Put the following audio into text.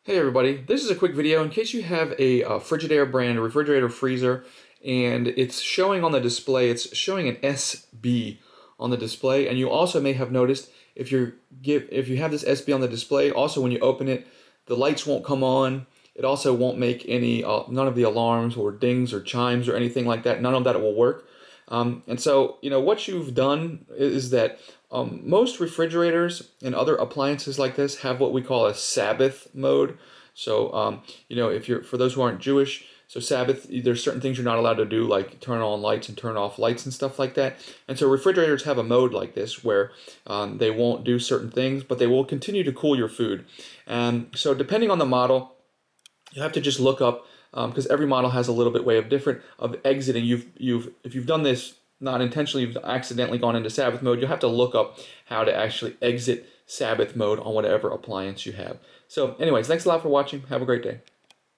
Hey everybody, this is a quick video in case you have a Frigidaire brand refrigerator freezer and it's showing on the display, it's showing an SB on the display, and you also may have noticed if you have this SB on the display, also when you open it, the lights won't come on. It also won't make any none of the alarms or dings or chimes or anything like that. None of that will work. And so, what you've done is that most refrigerators and other appliances like this have what we call a Sabbath mode. So, if you're, for those who aren't Jewish, so Sabbath, there's certain things you're not allowed to do, like turn on lights and turn off lights and stuff like that. And so refrigerators have a mode like this where they won't do certain things, but they will continue to cool your food. And so depending on the model, you have to just look up, because every model has a little bit way of different of exiting. If you've done this not intentionally, you've accidentally gone into Sabbath mode. You'll have to look up how to actually exit Sabbath mode on whatever appliance you have. So anyways, thanks a lot for watching. Have a great day.